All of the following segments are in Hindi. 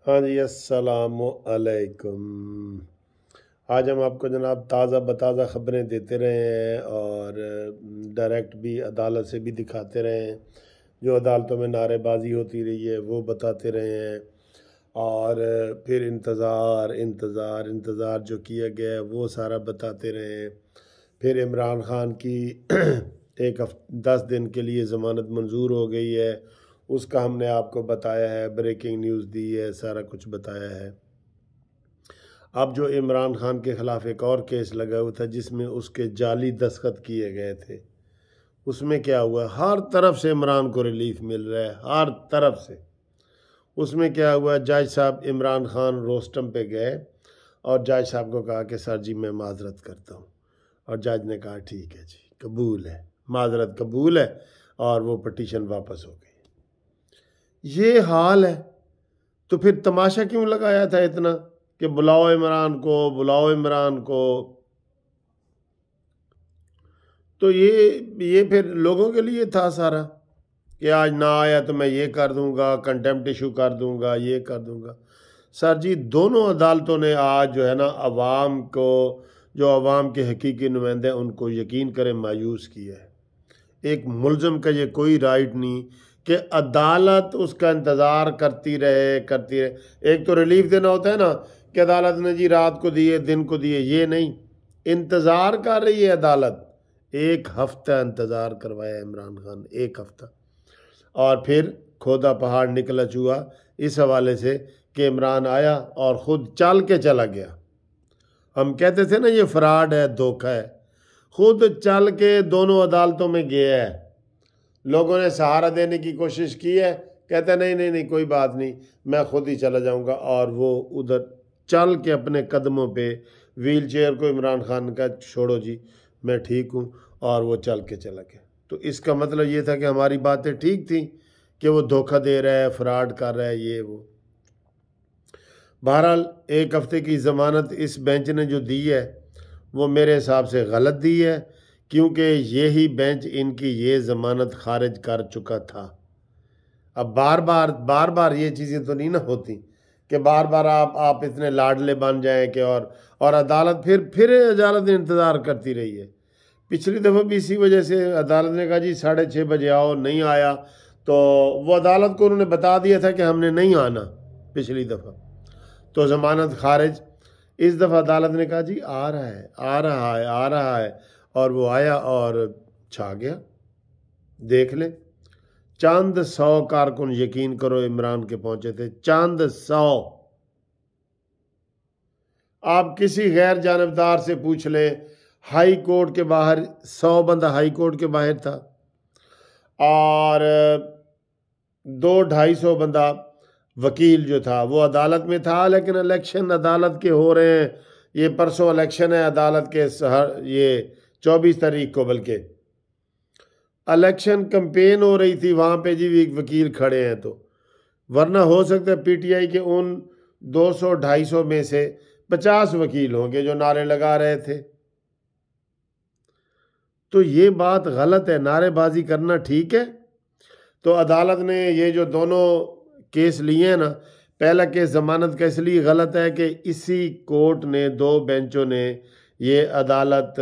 हाँ जी, अस्सलामु अलैकुम। आज हम आपको जनाब ताज़ा बताज़ा ख़बरें देते रहे हैं और डायरेक्ट भी अदालत से भी दिखाते रहे हैं। जो अदालतों में नारेबाजी होती रही है वो बताते रहे हैं और फिर इंतज़ार इंतज़ार इंतज़ार जो किया गया है वो सारा बताते रहे हैं। फिर इमरान ख़ान की 10 दिन के लिए ज़मानत मंजूर हो गई है, उसका हमने आपको बताया है, ब्रेकिंग न्यूज़ दी है, सारा कुछ बताया है। अब जो इमरान खान के ख़िलाफ़ एक और केस लगा हुआ था जिसमें उसके जाली दस्तखत किए गए थे, उसमें क्या हुआ, हर तरफ से इमरान को रिलीफ मिल रहा है, हर तरफ से। उसमें क्या हुआ, जज साहब इमरान खान रोस्टम पे गए और जज साहब को कहा कि सर जी मैं माजरत करता हूँ, और जज ने कहा ठीक है जी, कबूल है, माजरत कबूल है, और वो पटिशन वापस हो गई। ये हाल है, तो फिर तमाशा क्यों लगाया था इतना कि बुलाओ इमरान को, बुलाओ इमरान को। तो ये फिर लोगों के लिए था सारा कि आज ना आया तो मैं ये कर दूंगा, कंटेम्प्ट इशू कर दूंगा, ये कर दूंगा। सर जी दोनों अदालतों ने आज जो है ना अवाम को, जो अवाम के हकीकी नुमाइंदे उनको यकीन करें मायूस किया है। एक मुलजम का ये कोई राइट नहीं कि अदालत उसका इंतज़ार करती रहे करती रहे। एक तो रिलीफ देना होता है ना कि अदालत ने जी रात को दिए, दिन को दिए, ये नहीं, इंतज़ार कर रही है अदालत। 1 हफ्ता इंतज़ार करवाया इमरान खान, 1 हफ्ता, और फिर खोदा पहाड़ निकला चूहा, इस हवाले से कि इमरान आया और ख़ुद चल के चला गया। हम कहते थे ना ये फ्रॉड है, धोखा है, खुद चल के दोनों अदालतों में गया है। लोगों ने सहारा देने की कोशिश की है, कहता नहीं नहीं नहीं कोई बात नहीं, मैं खुद ही चला जाऊंगा, और वो उधर चल के अपने कदमों पे, व्हील चेयर को इमरान खान का छोड़ो जी मैं ठीक हूँ, और वो चल के चला गया। तो इसका मतलब ये था कि हमारी बातें ठीक थी कि वो धोखा दे रहा है, फ्रॉड कर रहा है, ये वो। बहरहाल 1 हफ्ते की ज़मानत इस बेंच ने जो दी है वो मेरे हिसाब से गलत दी है, क्योंकि यही बेंच इनकी ये ज़मानत खारिज कर चुका था। अब बार बार ये चीज़ें तो नहीं ना होती कि बार बार आप इतने लाडले बन जाएं कि और अदालत फिर अदालत इंतज़ार करती रही है। पिछली दफ़ा भी इसी वजह से अदालत ने कहा जी 6:30 बजे आओ, नहीं आया तो वो अदालत को उन्होंने बता दिया था कि हमने नहीं आना पिछली दफ़ा, तो ज़मानत खारिज। इस दफ़ा अदालत ने कहा जी आ रहा है, आ रहा है, आ रहा है, और वो आया और छा गया। देख ले, चंद 100 कारकुन, यकीन करो, इमरान के पहुंचे थे, चंद 100। आप किसी गैर जानबदार से पूछ ले, हाई कोर्ट के बाहर 100 बंदा हाई कोर्ट के बाहर था, और 200-250 बंदा वकील जो था वो अदालत में था। लेकिन इलेक्शन अदालत के हो रहे हैं, ये परसों इलेक्शन है अदालत के, ये 24 तारीख को, बल्कि इलेक्शन कैंपेन हो रही थी वहाँ पे जी, वकील खड़े हैं। तो वरना हो सकता है पीटीआई के उन 200-250 में से 50 वकील होंगे जो नारे लगा रहे थे। तो ये बात गलत है, नारेबाजी करना ठीक है। तो अदालत ने ये जो दोनों केस लिए हैं ना, पहला केस ज़मानत का इसलिए गलत है कि इसी कोर्ट ने, 2 बेंचों ने, ये अदालत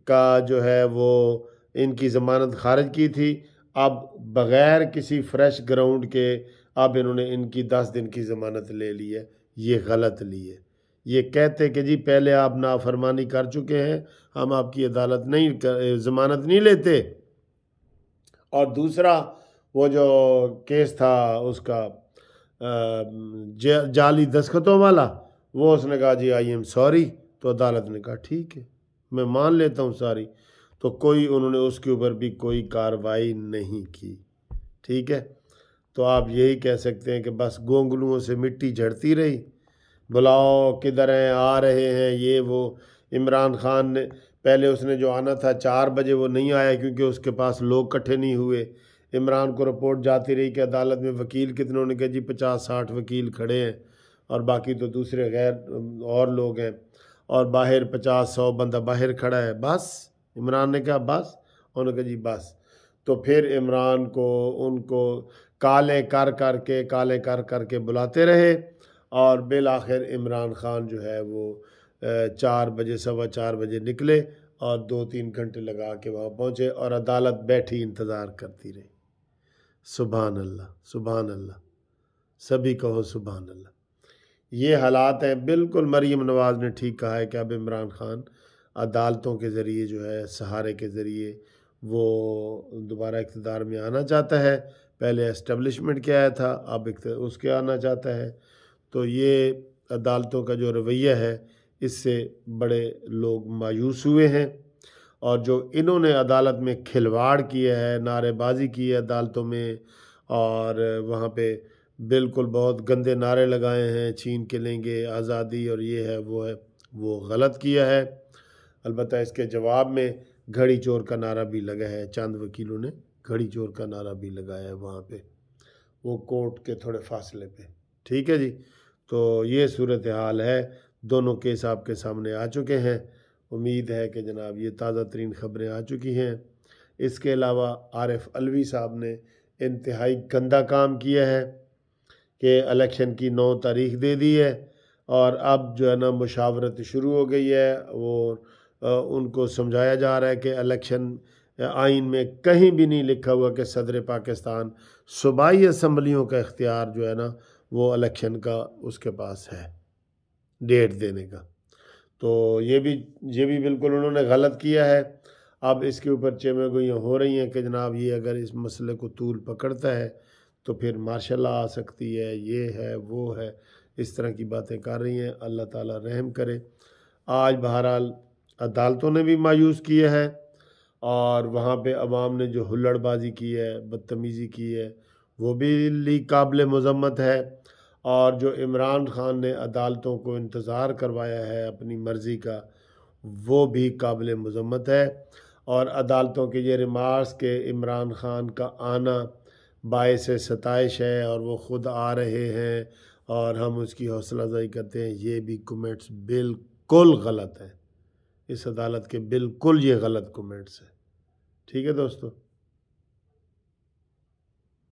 का जो है वो इनकी ज़मानत खारिज की थी। अब बग़ैर किसी फ्रेश ग्राउंड के अब इन्होंने इनकी 10 दिन की ज़मानत ले ली है, ये गलत ली है। ये कहते कि जी पहले आप नाफरमानी कर चुके हैं, हम आपकी अदालत नहीं, ज़मानत नहीं लेते। और दूसरा वो जो केस था उसका जाली दस्तखतों वाला, वो उसने कहा जी आई एम सॉरी, तो अदालत ने कहा ठीक है मैं मान लेता हूँ सॉरी, तो कोई उन्होंने उसके ऊपर भी कोई कार्रवाई नहीं की। ठीक है, तो आप यही कह सकते हैं कि बस गोंगलुओं से मिट्टी झड़ती रही, बुलाओ किधर हैं, आ रहे हैं, ये वो। इमरान खान ने पहले, उसने जो आना था 4 बजे, वो नहीं आया क्योंकि उसके पास लोग इकट्ठे नहीं हुए। इमरान को रिपोर्ट जाती रही कि अदालत में वकील कितने, उन्होंने कहा जी 50-60 वकील खड़े हैं और बाकी तो दूसरे गैर और लोग हैं, और बाहर 50-100 बंदा बाहर खड़ा है। बस इमरान ने कहा बस, उन्होंने कहा जी बस। तो फिर इमरान को, उनको काले कर के बुलाते रहे और बिल आखिर इमरान ख़ान जो है वो 4 बजे 4:15 बजे निकले और 2-3 घंटे लगा के वहाँ पहुँचे और अदालत बैठी इंतज़ार करती रही। सुभान अल्लाह, सुभान अल्लाह, सभी कहो सुभान अल्लाह। ये हालात हैं। बिल्कुल मरीम नवाज़ ने ठीक कहा है कि अब इमरान ख़ान अदालतों के ज़रिए जो है, सहारे के ज़रिए वो दोबारा इक़्तिदार में आना चाहता है। पहले एस्टेब्लिशमेंट के आया था, अब उसके आना चाहता है। तो ये अदालतों का जो रवैया है, इससे बड़े लोग मायूस हुए हैं। और जो इन्होंने अदालत में खिलवाड़ किया है, नारेबाजी की है अदालतों में, और वहाँ पे बिल्कुल बहुत गंदे नारे लगाए हैं, छीन के लेंगे आज़ादी और ये है वो गलत किया है। अलबत्ता इसके जवाब में घड़ी चोर का नारा भी लगा है। चंद वकीलों ने घड़ी चोर का नारा भी लगाया है वहाँ पे, वो कोर्ट के थोड़े फासले पे। ठीक है जी। तो ये सूरत हाल है। दोनों केस आपके सामने आ चुके हैं। उम्मीद है कि जनाब ये ताज़ा तरीन ख़बरें आ चुकी हैं। इसके अलावा आरिफ अलवी साहब ने इंतहाई गंदा काम किया है कि इलेक्शन की 9 तारीख दे दी है और अब जो है ना मुशावरत शुरू हो गई है। वो उनको समझाया जा रहा है कि इलेक्शन आइन में कहीं भी नहीं लिखा हुआ कि सदर पाकिस्तान सूबाई असम्बलियों का इख्तियार जो है ना वो इलेक्शन का उसके पास है, डेट देने का। तो ये भी बिल्कुल उन्होंने गलत किया है। अब इसके ऊपर चेमेगोइयाँ हो रही हैं कि जनाब ये अगर इस मसले को तूल पकड़ता है तो फिर मार्शल लॉ आ सकती है, ये है वो है, इस तरह की बातें कर रही हैं। अल्लाह ताला रहम करे। आज बहरहाल अदालतों ने भी मायूस किया है और वहाँ पे अवाम ने जो हुल्लड़बाजी की है, बदतमीज़ी की है, वो भी काबिल मज़म्मत है। और जो इमरान ख़ान ने अदालतों को इंतज़ार करवाया है अपनी मर्ज़ी का, वो भी काबिल मज़म्मत है। और अदालतों के ये रिमार्क्स के इमरान ख़ान का आना बाइस सताइश है और वो ख़ुद आ रहे हैं और हम उसकी हौसला अफजाई करते हैं, ये भी कमेंट्स बिल्कुल गलत हैं। इस अदालत के बिल्कुल ये गलत कमेंट्स हैं। ठीक है दोस्तों।